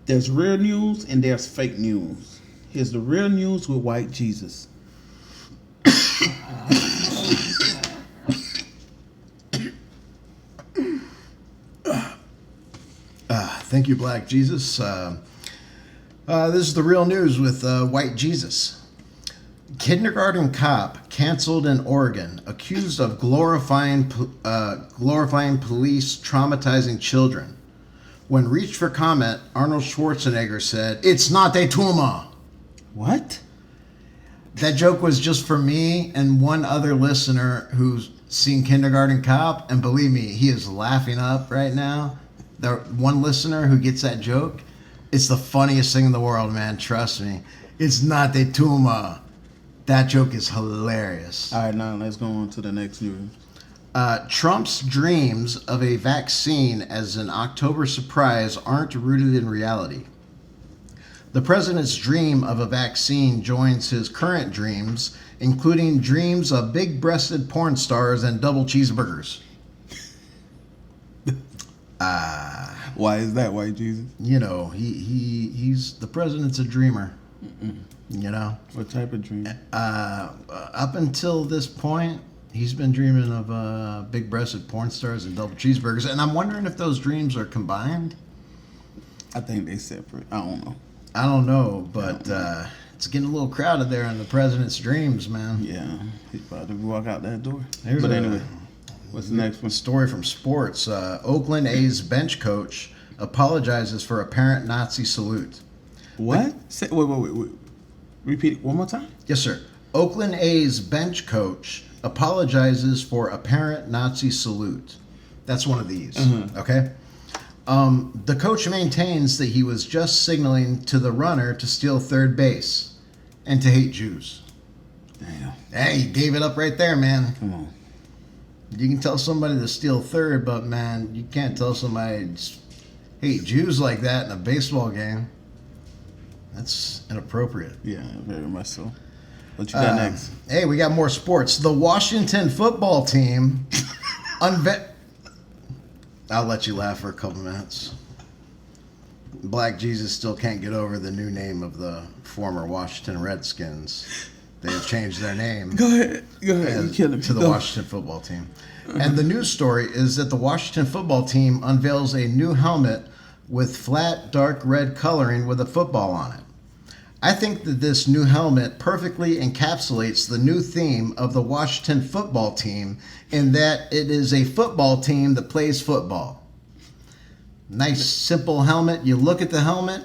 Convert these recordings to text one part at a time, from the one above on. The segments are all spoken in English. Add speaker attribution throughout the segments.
Speaker 1: There's real news and there's fake news. Here's the real news with White Jesus.
Speaker 2: Thank you, Black Jesus. This is the real news with White Jesus. Kindergarten cop canceled in Oregon, accused of glorifying police traumatizing children. When reached for comment, Arnold Schwarzenegger said, "It's not a tumor."
Speaker 1: What?
Speaker 2: That joke was just for me and one other listener who's seen Kindergarten Cop, and believe me, he is laughing up right now. The one listener who gets that joke, it's the funniest thing in the world, man. Trust me. It's not a tumor. That joke is hilarious.
Speaker 1: All right, now let's go on to the next news.
Speaker 2: Trump's dreams of a vaccine as an October surprise aren't rooted in reality. The president's dream of a vaccine joins his current dreams, including dreams of big-breasted porn stars and double cheeseburgers.
Speaker 1: Why is that, White Jesus?
Speaker 2: You know, he's the president's a dreamer. You know,
Speaker 1: What type of dream?
Speaker 2: up until this point, he's been dreaming of big-breasted porn stars and double cheeseburgers, and I'm wondering if those dreams are combined.
Speaker 1: I think they separate. I don't know.
Speaker 2: I don't know, but it's getting a little crowded there in the president's dreams, man.
Speaker 1: Yeah, he's about to walk out that door.
Speaker 2: Here's
Speaker 1: But
Speaker 2: a-
Speaker 1: anyway, what's the next one?
Speaker 2: Story from sports. Oakland A's bench coach apologizes for apparent Nazi salute.
Speaker 1: What? Wait. Repeat it one more time.
Speaker 2: Yes, sir. Oakland A's bench coach apologizes for apparent Nazi salute. That's one of these. Okay. The coach maintains that he was just signaling to the runner to steal third base and to hate Jews.
Speaker 1: Damn.
Speaker 2: Hey, he gave it up right there, man.
Speaker 1: Come on.
Speaker 2: You can tell somebody to steal third, but man, you can't tell somebody to hate Jews like that in a baseball game. That's inappropriate.
Speaker 1: Yeah, very much so. What you got next?
Speaker 2: Hey, we got more sports. The Washington football team I'll let you laugh for a couple minutes. Black Jesus still can't get over the new name of the former Washington Redskins. They have changed their name.
Speaker 1: Go ahead. You killing me.
Speaker 2: To the Washington football team. And the news story is that the Washington football team unveils a new helmet with flat, dark red coloring with a football on it. I think that this new helmet perfectly encapsulates the new theme of the Washington football team in that it is a football team that plays football. Nice, simple helmet. You look at the helmet,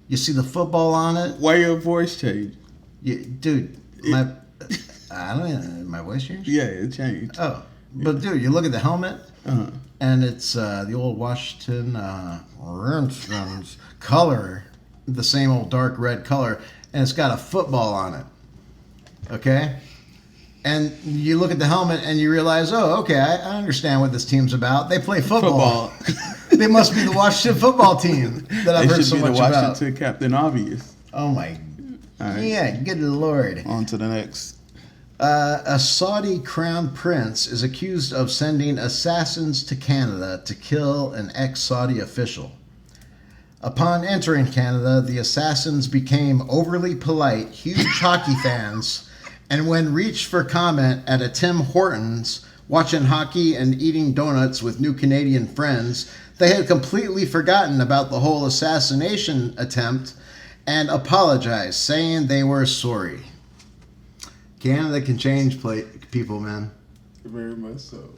Speaker 2: you see the football on it.
Speaker 1: Why your voice changed?
Speaker 2: Dude, I don't know, my voice changed?
Speaker 1: Yeah, it changed.
Speaker 2: Oh, but dude, you look at the helmet,
Speaker 1: Uh-huh.
Speaker 2: and it's the old Washington Redskins color, the same old dark red color, and it's got a football on it. Okay? And you look at the helmet and you realize, oh, okay, I understand what this team's about. They play football. They must be the Washington football team that I've heard so much
Speaker 1: the
Speaker 2: about.
Speaker 1: Washington Captain Obvious.
Speaker 2: Oh my,
Speaker 1: All right.
Speaker 2: yeah, good Lord.
Speaker 1: On to the next.
Speaker 2: A Saudi crown prince is accused of sending assassins to Canada to kill an ex-Saudi official. Upon entering Canada, the assassins became overly polite, huge hockey fans, and when reached for comment at a Tim Hortons, watching hockey and eating donuts with new Canadian friends, they had completely forgotten about the whole assassination attempt and apologized, saying they were sorry. Canada can change people, man.
Speaker 1: Very much so.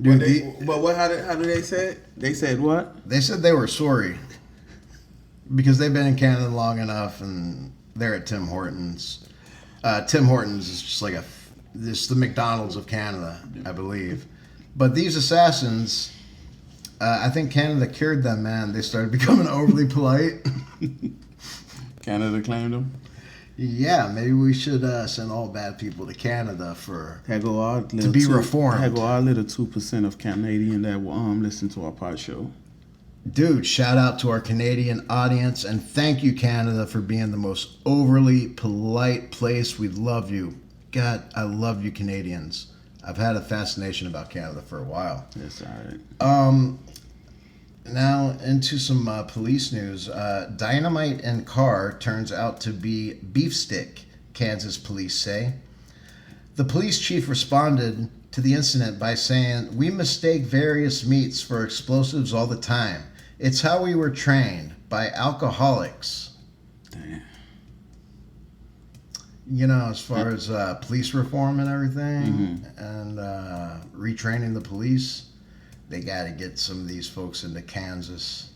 Speaker 2: Dude,
Speaker 1: How did they say it? They said what?
Speaker 2: they said they were sorry because they've been in Canada long enough, and they're at Tim Hortons. Tim Hortons is just like it's the McDonald's of Canada, I believe. But these assassins, I think Canada cured them, man. They started becoming overly polite.
Speaker 1: Canada claimed them.
Speaker 2: Yeah, maybe we should send all bad people to Canada
Speaker 1: To
Speaker 2: be reformed.
Speaker 1: There go our little 2% of Canadian that will listen to our pod show.
Speaker 2: Dude, shout out to our Canadian audience, and thank you, Canada, for being the most overly polite place. We love you. God, I love you, Canadians. I've had a fascination about Canada for a while.
Speaker 1: That's all right.
Speaker 2: Now into some police news. Dynamite in car turns out to be beef stick, Kansas police say. The police chief responded to the incident by saying, "We mistake various meats for explosives all the time. It's how we were trained by alcoholics."
Speaker 1: Damn.
Speaker 2: You know, as far as police reform and everything, and retraining the police, they got to get some of these folks into Kansas.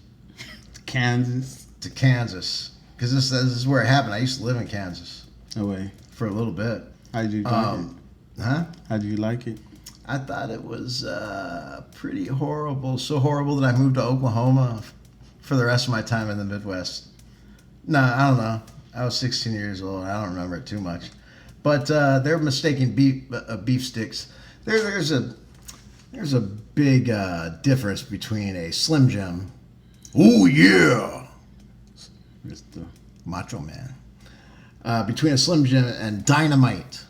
Speaker 1: Kansas.
Speaker 2: To Kansas. Because this is where it happened. I used to live in Kansas.
Speaker 1: No way.
Speaker 2: For a little bit.
Speaker 1: How did you like it?
Speaker 2: Huh?
Speaker 1: How do you like it?
Speaker 2: I thought it was pretty horrible. So horrible that I moved to Oklahoma for the rest of my time in the Midwest. No, I don't know. I was 16 years old. I don't remember it too much. But they're mistaking beef sticks. There's a big difference between a Slim Jim. Oh, yeah.
Speaker 1: Mr.
Speaker 2: Macho Man. Between a Slim Jim and Dynamite.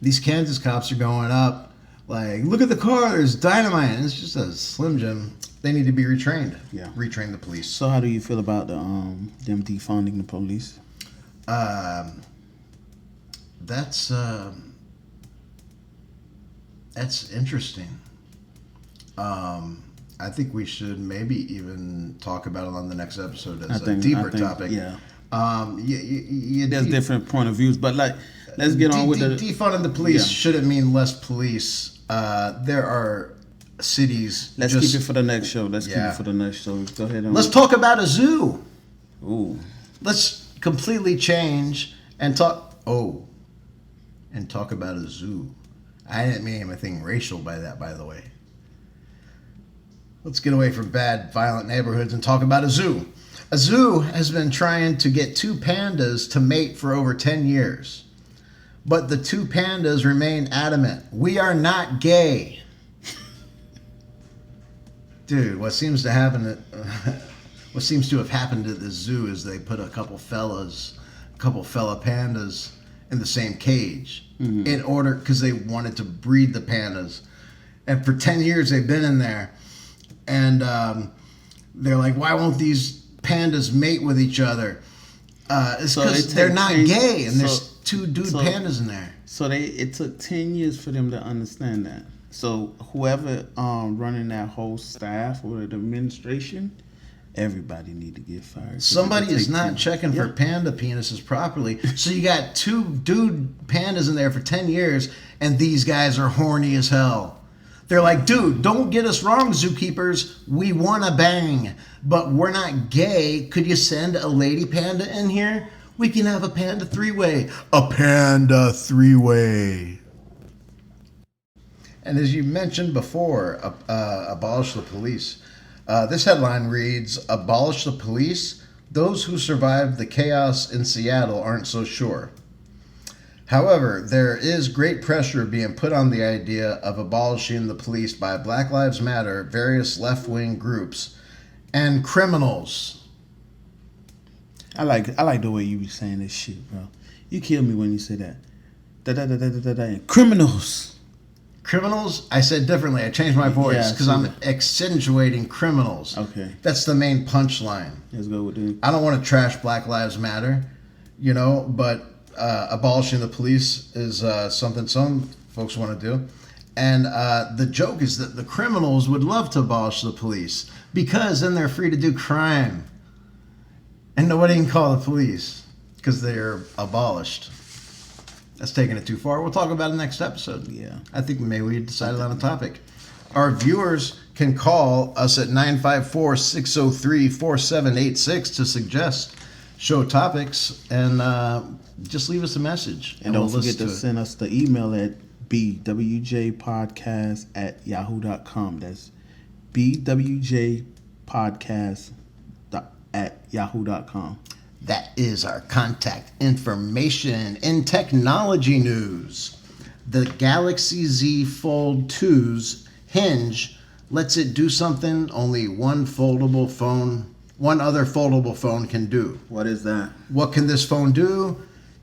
Speaker 2: These Kansas cops are going up like, look at the car, there's dynamite. And it's just a Slim Jim. They need to be retrained.
Speaker 1: Yeah.
Speaker 2: Retrain the police.
Speaker 1: So how do you feel about the them defunding the police?
Speaker 2: That's interesting. I think we should maybe even talk about it on the next episode as a deeper topic.
Speaker 1: Yeah.
Speaker 2: There's
Speaker 1: different point of views, but like, let's get on with the
Speaker 2: defunding the police. Shouldn't mean less police. There are cities.
Speaker 1: Let's keep it for the next show. Let's keep it for the next show. Go ahead.
Speaker 2: Let's talk about a zoo.
Speaker 1: Ooh.
Speaker 2: Let's completely change and talk. And talk about a zoo. I didn't mean anything racial by that, by the way. Let's get away from bad, violent neighborhoods and talk about a zoo. A zoo has been trying to get two pandas to mate for over 10 years. But the two pandas remain adamant. We are not gay. Dude, what seems to have happened at the zoo is they put a couple fella pandas in the same cage in order, because they wanted to breed the pandas. And for 10 years they've been in there. And they're like, why won't these pandas mate with each other? It's because they're not gay, and there's two dude pandas in there.
Speaker 1: So it took 10 years for them to understand that. So whoever running that whole staff or the administration, everybody need to get fired.
Speaker 2: Somebody is not checking for panda penises properly. So you got two dude pandas in there for 10 years, and these guys are horny as hell. They're like, dude, don't get us wrong, zookeepers. We want to bang, but we're not gay. Could you send a lady panda in here? We can have a panda three-way. A panda three-way. And as you mentioned before, abolish the police. This headline reads, abolish the police? Those who survived the chaos in Seattle aren't so sure. However, there is great pressure being put on the idea of abolishing the police by Black Lives Matter, various left-wing groups, and criminals.
Speaker 1: I like the way you be saying this shit, bro. You kill me when you say that. Criminals.
Speaker 2: Criminals? I said differently. I changed my voice because I'm accentuating criminals.
Speaker 1: Okay.
Speaker 2: That's the main punchline.
Speaker 1: Let's go with it.
Speaker 2: I don't want to trash Black Lives Matter, but abolishing the police is something some folks want to do. And the joke is that the criminals would love to abolish the police because then they're free to do crime. And nobody can call the police because they're abolished. That's taking it too far. We'll talk about it next episode.
Speaker 1: Yeah.
Speaker 2: I think maybe we decided on a topic. Our viewers can call us at 954-603-4786 to suggest show topics and just leave us a message.
Speaker 1: And don't forget to send us the email at bwjpodcast@yahoo.com. That's bwjpodcast@yahoo.com.
Speaker 2: That is our contact information. In technology news, the Galaxy Z Fold 2's hinge lets it do something only one other foldable phone can do.
Speaker 1: What is that?
Speaker 2: What can this phone do?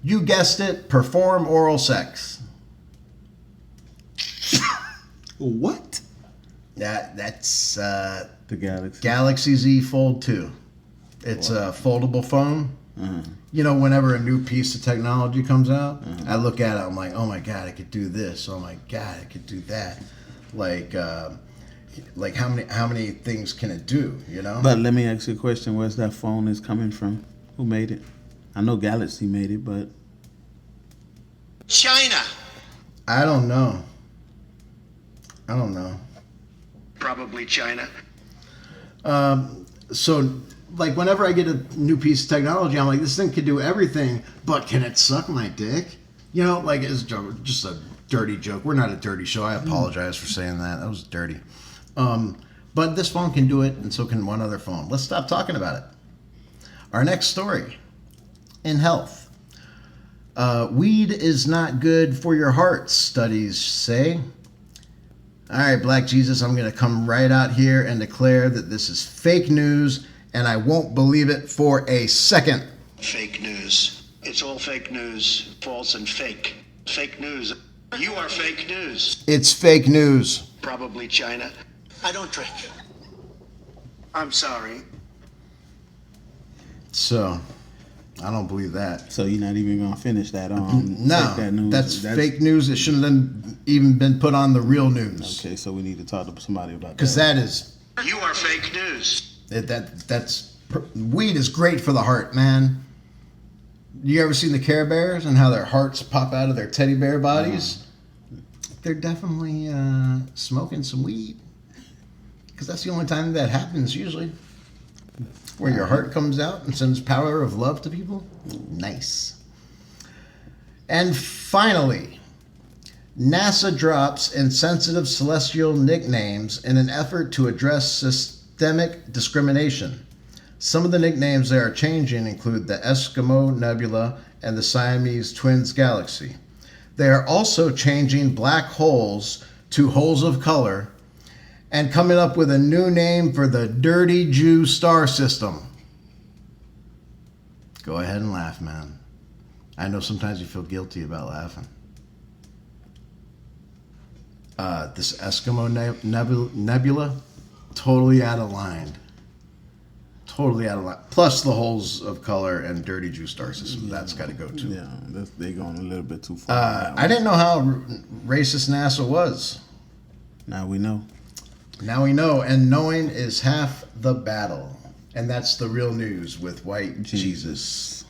Speaker 2: You guessed it, perform oral sex.
Speaker 1: What?
Speaker 2: That's
Speaker 1: The Galaxy.
Speaker 2: Galaxy Z Fold 2. It's a foldable phone. You know, whenever a new piece of technology comes out, I look at it, I'm like, oh my God, I could do this. Oh my God, I could do that. Like how many things can it do, you know?
Speaker 1: But let me ask you a question. Where's that phone is coming from? Who made it? I know Galaxy made it, but...
Speaker 3: China.
Speaker 2: I don't know.
Speaker 3: Probably China.
Speaker 2: So, like, whenever I get a new piece of technology, I'm like, this thing could do everything, but can it suck my dick? You know, like, it's just a dirty joke. We're not a dirty show. I apologize for saying that. That was dirty. But this phone can do it, and so can one other phone. Let's stop talking about it. Our next story. In health. Weed is not good for your heart, studies say. All right, Black Jesus, I'm going to come right out here and declare that this is fake news, and I won't believe it for a second.
Speaker 3: Fake news. It's all fake news. False and fake. Fake news. You are fake news.
Speaker 2: It's fake news.
Speaker 3: Probably China. I don't drink. I'm sorry.
Speaker 2: So, I don't believe that.
Speaker 1: So you're not even going to finish that
Speaker 2: No,
Speaker 1: that news.
Speaker 2: that's fake news. It shouldn't have even been put on the real news.
Speaker 1: Okay, so we need to talk to somebody about that.
Speaker 2: Because that is...
Speaker 3: You are fake news.
Speaker 2: Weed is great for the heart, man. You ever seen the Care Bears and how their hearts pop out of their teddy bear bodies? They're definitely smoking some weed. Because that's the only time that happens, usually. Where your heart comes out and sends power of love to people. Nice. And finally, NASA drops insensitive celestial nicknames in an effort to address systemic discrimination. Some of the nicknames they are changing include the Eskimo Nebula and the Siamese Twins Galaxy. They are also changing black holes to holes of color and coming up with a new name for the Dirty Jew star system. Go ahead and laugh, man. I know sometimes you feel guilty about laughing. This Eskimo Nebula, totally out of line. Totally out of line. Plus the holes of color and Dirty Jew star system. That's got to go too.
Speaker 1: Yeah, they're going a little bit too far.
Speaker 2: I didn't know how racist NASA was.
Speaker 1: Now we know.
Speaker 2: Now we know, and knowing is half the battle. And that's the real news with White Jesus.